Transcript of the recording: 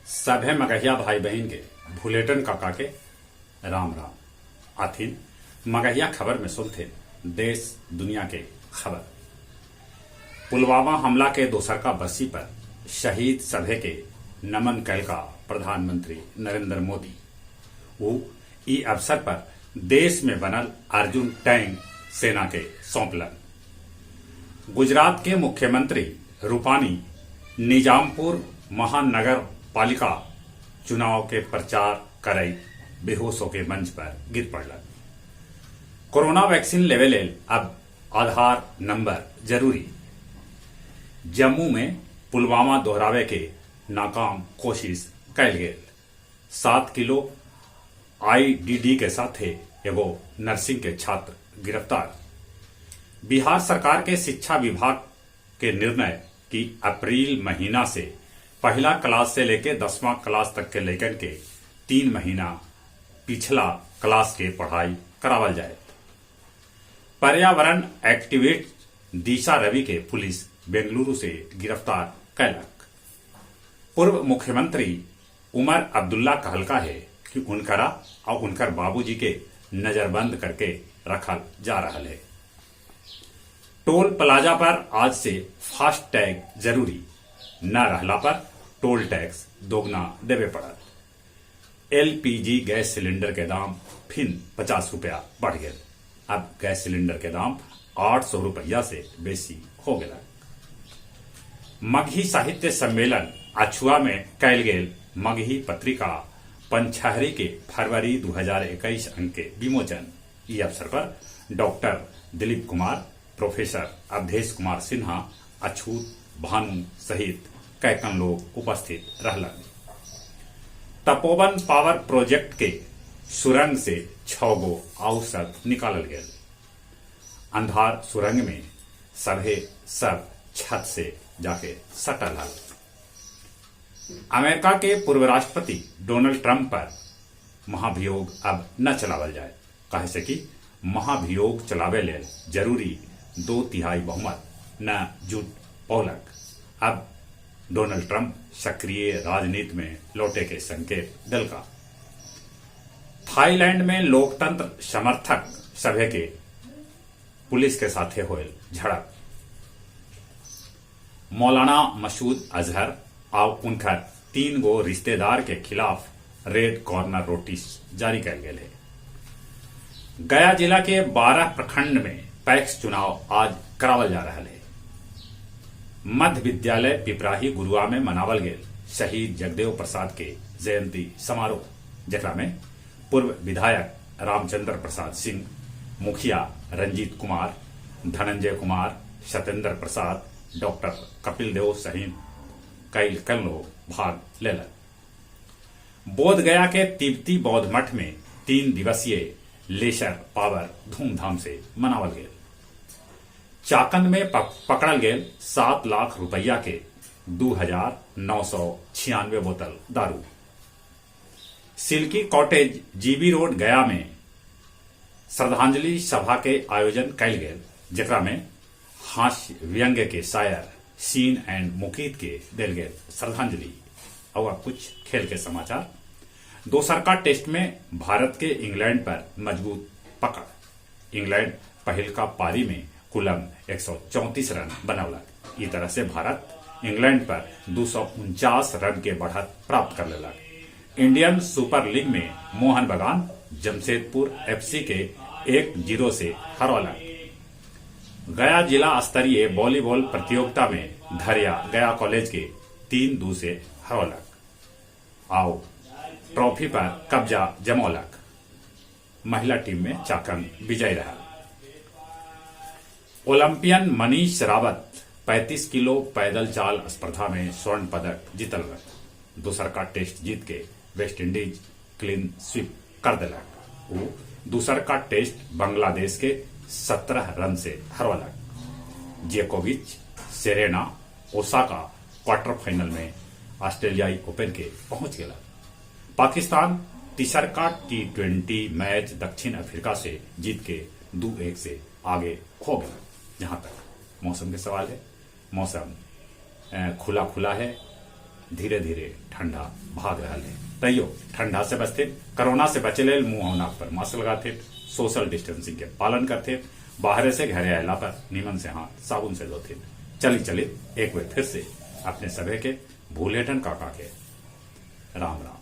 सभे मगहिया भाई बहन के भुलेटन काका के राम राम। आथिन मगहिया खबर में सुनते देश दुनिया के खबर। पुलवामा हमला के दोसर का बरसी पर शहीद सभे के नमन कैल का प्रधानमंत्री नरेंद्र मोदी। वो ई अवसर पर देश में बनल अर्जुन टैंक सेना के सौंपलन। गुजरात के मुख्यमंत्री रूपानी निजामपुर महानगर पालिका चुनाव के प्रचार करई बेहोश होके मंच पर गिर पड़लन। कोरोना वैक्सीन लेवे लेल अब आधार नंबर जरूरी। जम्मू में पुलवामा दोहरावे के नाकाम कोशिश कैल गेल। 7 किलो आईडीडी के साथे एगो नर्सिंग के छात्र गिरफ्तार। बिहार सरकार के शिक्षा विभाग के निर्णय की अप्रैल महीना से पहला क्लास से लेकर 10वां क्लास तक के लेकर के 3 महीना पिछला क्लास के पढ़ाई करावल जाए। पर्यावरण एक्टिविस्ट दिशा रवि के पुलिस बेंगलुरु से गिरफ्तार कैलक। पूर्व मुख्यमंत्री उमर अब्दुल्ला कहलका है कि उनकरा और उनकर बाबूजी के नजरबंद करके रखल जा रहा है। टोल प्लाजा पर आज से फास्ट टैग जरूरी न रहला पर टोल टैक्स दोगुना देवे पड़त। एलपीजी गैस सिलेंडर के दाम फिर 50 रुपया बढ़ गए। अब गैस सिलेंडर के दाम 800 रुपया से बेसी हो गया। मगही साहित्य सम्मेलन अछुआ में कैल गेल मगही पत्रिका पंचहरी के फरवरी 2021 अंक के विमोचन। इस अवसर पर डॉक्टर दिलीप कुमार, प्रोफेसर अवधेश कुमार सिन्हा, अछूत भानु सहित कैकन लोग उपस्थित रहलन। तपोवन पावर प्रोजेक्ट के सुरंग से 6 गो औषध निकालल गेल। अंधार सुरंग में सभे सब छत से जाके सटल हल। अमेरिका के पूर्व राष्ट्रपति डोनाल्ड ट्रंप पर महाभियोग अब न चलावल जाए, कहे से कि महाभियोग चलावे लेल जरूरी 2/3 बहुमत न जुट पौलक। अब डोनाल्ड ट्रंप सक्रिय राजनीति में लौटे के संकेत दिलका। थाईलैंड में लोकतंत्र समर्थक सभे के पुलिस के साथे होल झड़प। मौलाना मसूद अजहर और उनकर 3 गो रिश्तेदार के खिलाफ रेड कॉर्नर नोटिस जारी कर गए है। गया जिला के 12 प्रखंड में पैक्स चुनाव आज करावल जा रहा है। मध्य विद्यालय पिपराही गुरुआ में मनावल गेल शहीद जगदेव प्रसाद के जयंती समारोह, जरा में पूर्व विधायक रामचंद्र प्रसाद सिंह, मुखिया रंजीत कुमार, धनंजय कुमार, सत्येंद्र प्रसाद, डॉक्टर कपिल देव सहित कई लोग भाग लेलन। बोध गया के तिब्बती बौद्ध मठ में 3 दिवसीय लेजर पावर धूमधाम से मनावल गेल। चाकंद में पकड़ल गेल 7 लाख रुपया के 2,996 बोतल दारू। सिल्की कॉटेज जीबी रोड गया में श्रद्धांजलि सभा के आयोजन कैल गेल, जरा में हास्य व्यंग्य के शायर सीन एंड मुकीत के दिल गेल श्रद्धांजलि। और अब कुछ खेल के समाचार। दोसर का टेस्ट में भारत के इंग्लैंड पर मजबूत पकड़। इंग्लैंड पहल का पारी में कुलम 134 रन बनौलक। इस तरह से भारत इंग्लैंड पर 249 रन के बढ़त प्राप्त कर लेलक। इंडियन सुपर लीग में मोहन बगान जमशेदपुर एफसी के 1-0 से हरौलक। गया जिला स्तरीय वॉलीबॉल प्रतियोगिता में धरिया गया कॉलेज के 3-2 से हरौलक। आओ ट्रॉफी पर कब्जा जमौलक। महिला टीम में चाकंद विजयी रहा। ओलंपियन मनीष रावत 35 किलो पैदल चाल स्पर्धा में स्वर्ण पदक जीतल। दूसर का टेस्ट जीत के वेस्ट इंडीज क्लीन स्वीप कर दिलक। वो दूसर का टेस्ट बांग्लादेश के 17 रन से हरवलक। जेकोविच, सेरेना, ओसाका क्वार्टर फाइनल में ऑस्ट्रेलियाई ओपन के पहुंच गया। पाकिस्तान तीसर का T20 मैच दक्षिण अफ्रीका से जीत के 2-1 से आगे हो गया। जहां तक मौसम के सवाल है, मौसम खुला खुला है। धीरे धीरे ठंडा भाग रहा है। तैयो ठंडा से बचते, कोरोना से बचे लेल मुंह और नाक पर मास्क लगाते, सोशल डिस्टेंसिंग के पालन करते, बाहर से घरे आयला पर नीमन से हाथ साबुन से धोते। चली एक बार फिर से अपने सभी के भूलेठन काका के राम राम।